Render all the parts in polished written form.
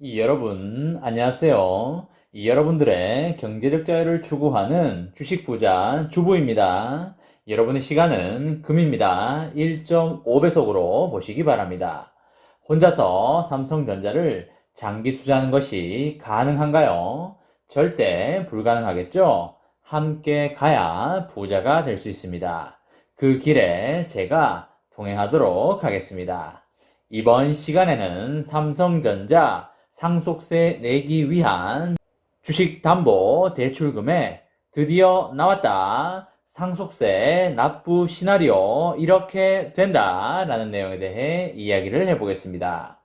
여러분, 안녕하세요. 여러분들의 경제적 자유를 추구하는 주식 부자 주부입니다. 여러분의 시간은 금입니다. 1.5배속으로 보시기 바랍니다. 혼자서 삼성전자를 장기 투자하는 것이 가능한가요? 절대 불가능하겠죠? 함께 가야 부자가 될 수 있습니다. 그 길에 제가 동행하도록 하겠습니다. 이번 시간에는 삼성전자 상속세 내기 위한 주식담보대출금액 드디어 나왔다. 상속세 납부 시나리오 이렇게 된다 라는 내용에 대해 이야기를 해보겠습니다.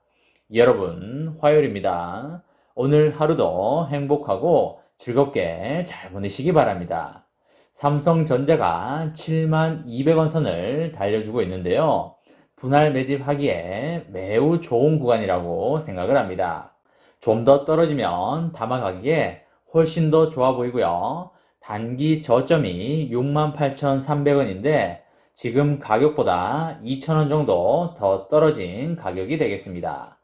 여러분, 화요일입니다. 오늘 하루도 행복하고 즐겁게 잘 보내시기 바랍니다. 삼성전자가 72,200원 선을 달려주고 있는데요. 분할 매집하기에 매우 좋은 구간이라고 생각을 합니다. 좀 더 떨어지면 담아가기에 훨씬 더 좋아 보이고요. 단기 저점이 68,300원인데 지금 가격보다 2,000원 정도 더 떨어진 가격이 되겠습니다.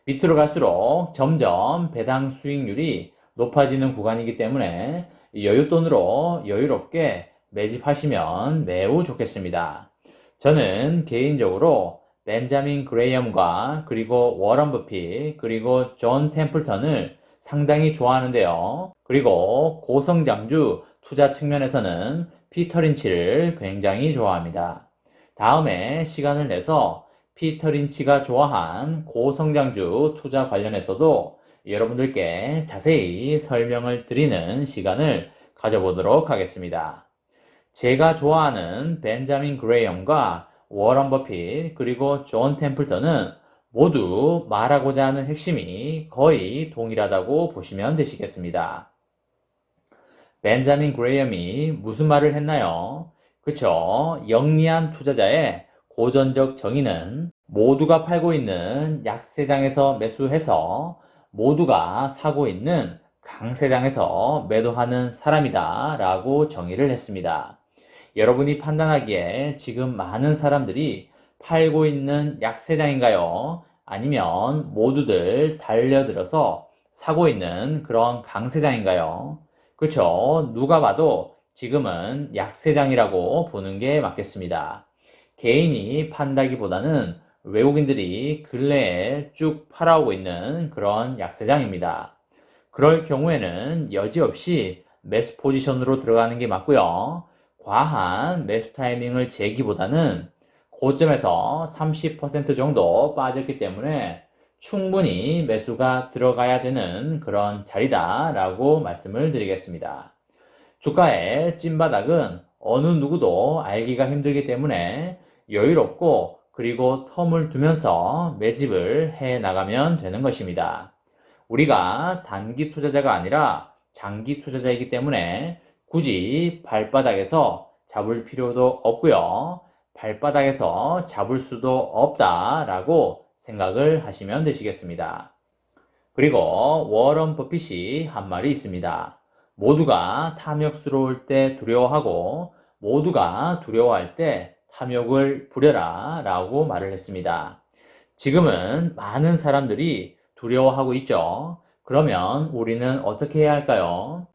밑으로 갈수록 점점 배당 수익률이 높아지는 구간이기 때문에 여윳돈으로 여유롭게 매집하시면 매우 좋겠습니다. 저는 개인적으로 벤자민 그레이엄과 그리고 워런 버핏 그리고 존 템플턴을 상당히 좋아하는데요. 그리고 고성장주 투자 측면에서는 피터 린치를 굉장히 좋아합니다. 다음에 시간을 내서 피터 린치가 좋아한 고성장주 투자 관련해서도 여러분들께 자세히 설명을 드리는 시간을 가져보도록 하겠습니다. 제가 좋아하는 벤자민 그레이엄과 워런 버핏 그리고 존 템플턴은 모두 말하고자 하는 핵심이 거의 동일하다고 보시면 되시겠습니다. 벤자민 그레이엄이 무슨 말을 했나요? 그쵸? 영리한 투자자의 고전적 정의는 모두가 팔고 있는 약세장에서 매수해서 모두가 사고 있는 강세장에서 매도하는 사람이다 라고 정의를 했습니다. 여러분이 판단하기에 지금 많은 사람들이 팔고 있는 약세장인가요? 아니면 모두들 달려들어서 사고 있는 그런 강세장인가요? 그쵸? 누가 봐도 지금은 약세장이라고 보는 게 맞겠습니다. 개인이 판다기보다는 외국인들이 근래에 쭉 팔아오고 있는 그런 약세장입니다. 그럴 경우에는 여지없이 매수 포지션으로 들어가는 게 맞고요. 과한 매수 타이밍을 재기보다는 고점에서 30% 정도 빠졌기 때문에 충분히 매수가 들어가야 되는 그런 자리다 라고 말씀을 드리겠습니다. 주가의 찐바닥은 어느 누구도 알기가 힘들기 때문에 여유롭고 그리고 텀을 두면서 매집을 해 나가면 되는 것입니다. 우리가 단기 투자자가 아니라 장기 투자자이기 때문에 굳이 발바닥에서 잡을 필요도 없고요. 발바닥에서 잡을 수도 없다라고 생각을 하시면 되시겠습니다. 그리고 워런 버핏이 한 말이 있습니다. 모두가 탐욕스러울 때 두려워하고 모두가 두려워할 때 탐욕을 부려라 라고 말을 했습니다. 지금은 많은 사람들이 두려워하고 있죠. 그러면 우리는 어떻게 해야 할까요?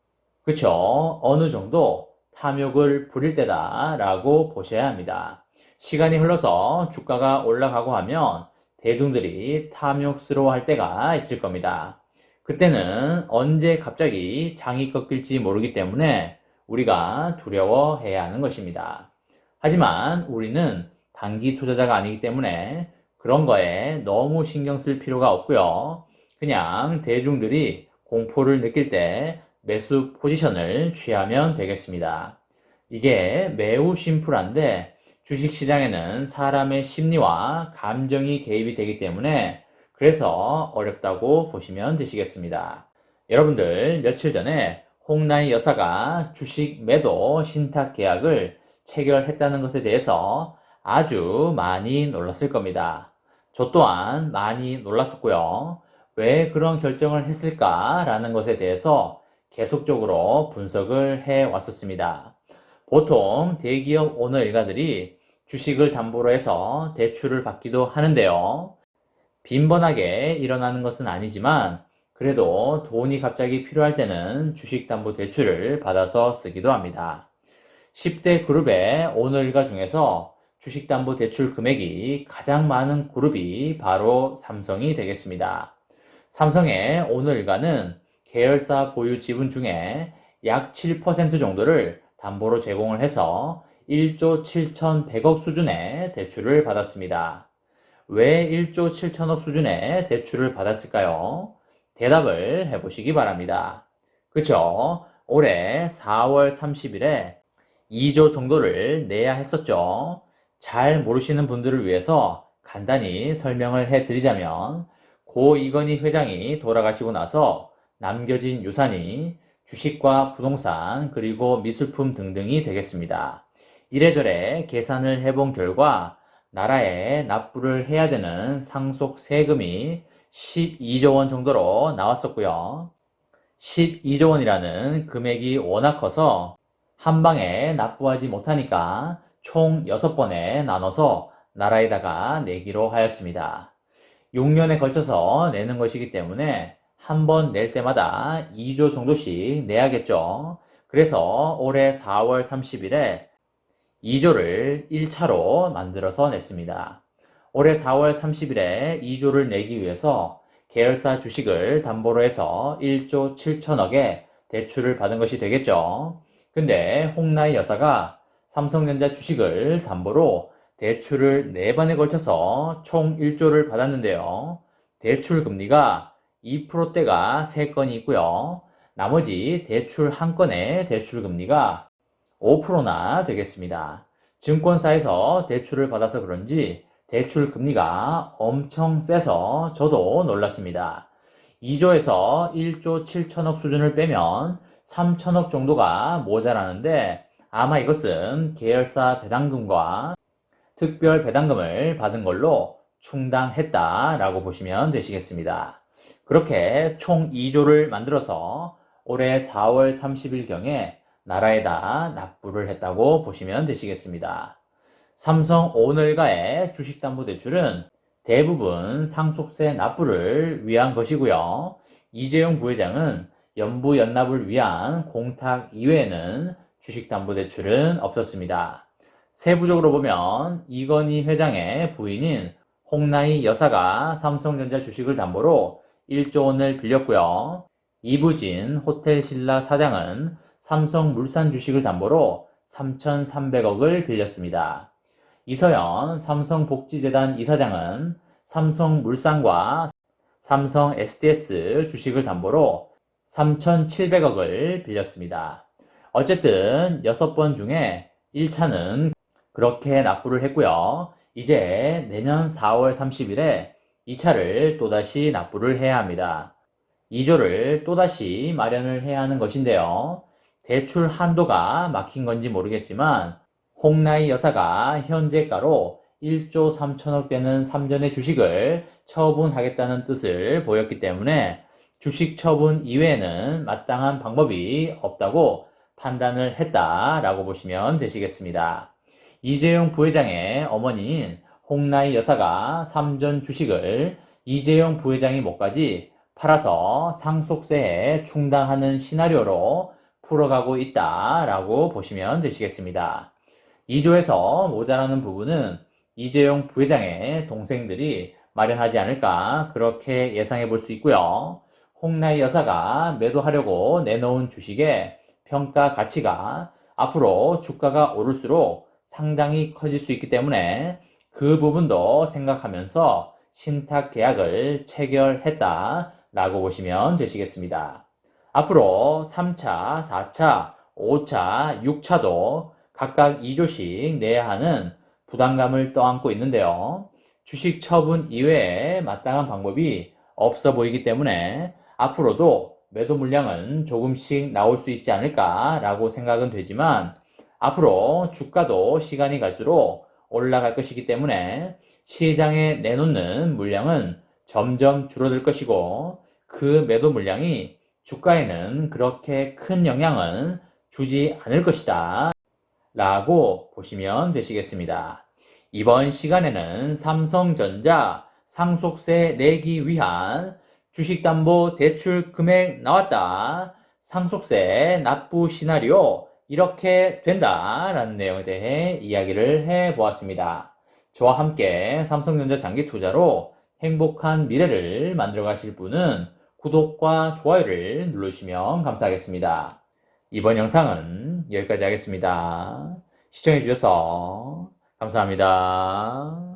그쵸? 어느 정도 탐욕을 부릴 때다 라고 보셔야 합니다. 시간이 흘러서 주가가 올라가고 하면 대중들이 탐욕스러워 할 때가 있을 겁니다. 그때는 언제 갑자기 장이 꺾일지 모르기 때문에 우리가 두려워해야 하는 것입니다. 하지만 우리는 단기 투자자가 아니기 때문에 그런 거에 너무 신경 쓸 필요가 없고요. 그냥 대중들이 공포를 느낄 때 매수 포지션을 취하면 되겠습니다. 이게 매우 심플한데 주식시장에는 사람의 심리와 감정이 개입이 되기 때문에 그래서 어렵다고 보시면 되시겠습니다. 여러분들 며칠 전에 홍나희 여사가 주식 매도 신탁 계약을 체결했다는 것에 대해서 아주 많이 놀랐을 겁니다. 저 또한 많이 놀랐었고요. 왜 그런 결정을 했을까라는 것에 대해서 계속적으로 분석을 해 왔었습니다. 보통 대기업 오너 일가들이 주식을 담보로 해서 대출을 받기도 하는데요. 빈번하게 일어나는 것은 아니지만 그래도 돈이 갑자기 필요할 때는 주식담보대출을 받아서 쓰기도 합니다. 10대 그룹의 오너일가 중에서 주식담보대출 금액이 가장 많은 그룹이 바로 삼성이 되겠습니다. 삼성의 오너일가는 계열사 보유 지분 중에 약 7% 정도를 담보로 제공을 해서 1조 7,100억 수준의 대출을 받았습니다. 왜 1조 7천억 수준의 대출을 받았을까요? 대답을 해보시기 바랍니다. 그쵸? 올해 4월 30일에 2조 정도를 내야 했었죠. 잘 모르시는 분들을 위해서 간단히 설명을 해드리자면 고 이건희 회장이 돌아가시고 나서 남겨진 유산이 주식과 부동산 그리고 미술품 등등이 되겠습니다. 이래저래 계산을 해본 결과 나라에 납부를 해야 되는 상속 세금이 12조 원 정도로 나왔었고요. 12조 원이라는 금액이 워낙 커서 한 방에 납부하지 못하니까 총 6번에 나눠서 나라에다가 내기로 하였습니다. 6년에 걸쳐서 내는 것이기 때문에 한 번 낼 때마다 2조 정도씩 내야겠죠. 그래서 올해 4월 30일에 2조를 1차로 만들어서 냈습니다. 올해 4월 30일에 2조를 내기 위해서 계열사 주식을 담보로 해서 1조 7천억의 대출을 받은 것이 되겠죠. 근데 홍나희 여사가 삼성전자 주식을 담보로 대출을 4번에 걸쳐서 총 1조를 받았는데요. 대출 금리가 2%대가 3건이 있고요. 나머지 대출 한 건의 대출 금리가 5%나 되겠습니다. 증권사에서 대출을 받아서 그런지 대출 금리가 엄청 세서 저도 놀랐습니다. 2조에서 1조 7천억 수준을 빼면 3천억 정도가 모자라는데 아마 이것은 계열사 배당금과 특별 배당금을 받은 걸로 충당했다라고 보시면 되시겠습니다. 그렇게 총 2조를 만들어서 올해 4월 30일경에 나라에다 납부를 했다고 보시면 되시겠습니다. 삼성 오너일가의 주식담보대출은 대부분 상속세 납부를 위한 것이고요. 이재용 부회장은 연부 연납을 위한 공탁 이외에는 주식담보대출은 없었습니다. 세부적으로 보면 이건희 회장의 부인인 홍나희 여사가 삼성전자 주식을 담보로 1조 원을 빌렸고요. 이부진 호텔신라 사장은 삼성물산 주식을 담보로 3,300억을 빌렸습니다. 이서연 삼성복지재단 이사장은 삼성물산과 삼성 SDS 주식을 담보로 3,700억을 빌렸습니다. 어쨌든 6번 중에 1차는 그렇게 납부를 했고요. 이제 내년 4월 30일에 2차를 또다시 납부를 해야 합니다. 2조를 또다시 마련을 해야 하는 것인데요. 대출 한도가 막힌 건지 모르겠지만 홍나희 여사가 현재가로 1조 3천억 되는 3전의 주식을 처분하겠다는 뜻을 보였기 때문에 주식 처분 이외에는 마땅한 방법이 없다고 판단을 했다라고 보시면 되시겠습니다. 이재용 부회장의 어머니인 홍나희 여사가 3전 주식을 이재용 부회장이 못까지 팔아서 상속세에 충당하는 시나리오로 풀어가고 있다라고 보시면 되시겠습니다. 2조에서 모자라는 부분은 이재용 부회장의 동생들이 마련하지 않을까 그렇게 예상해 볼 수 있고요. 홍나희 여사가 매도하려고 내놓은 주식의 평가 가치가 앞으로 주가가 오를수록 상당히 커질 수 있기 때문에 그 부분도 생각하면서 신탁 계약을 체결했다라고 보시면 되시겠습니다. 앞으로 3차, 4차, 5차, 6차도 각각 2조씩 내야 하는 부담감을 떠안고 있는데요. 주식 처분 이외에 마땅한 방법이 없어 보이기 때문에 앞으로도 매도 물량은 조금씩 나올 수 있지 않을까라고 생각은 되지만 앞으로 주가도 시간이 갈수록 올라갈 것이기 때문에 시장에 내놓는 물량은 점점 줄어들 것이고 그 매도 물량이 주가에는 그렇게 큰 영향은 주지 않을 것이다 라고 보시면 되시겠습니다. 이번 시간에는 삼성전자 상속세 내기 위한 주식담보대출 금액 나왔다. 상속세 납부 시나리오 이렇게 된다라는 내용에 대해 이야기를 해보았습니다. 저와 함께 삼성전자 장기 투자로 행복한 미래를 만들어 가실 분은 구독과 좋아요를 누르시면 감사하겠습니다. 이번 영상은 여기까지 하겠습니다. 시청해 주셔서 감사합니다.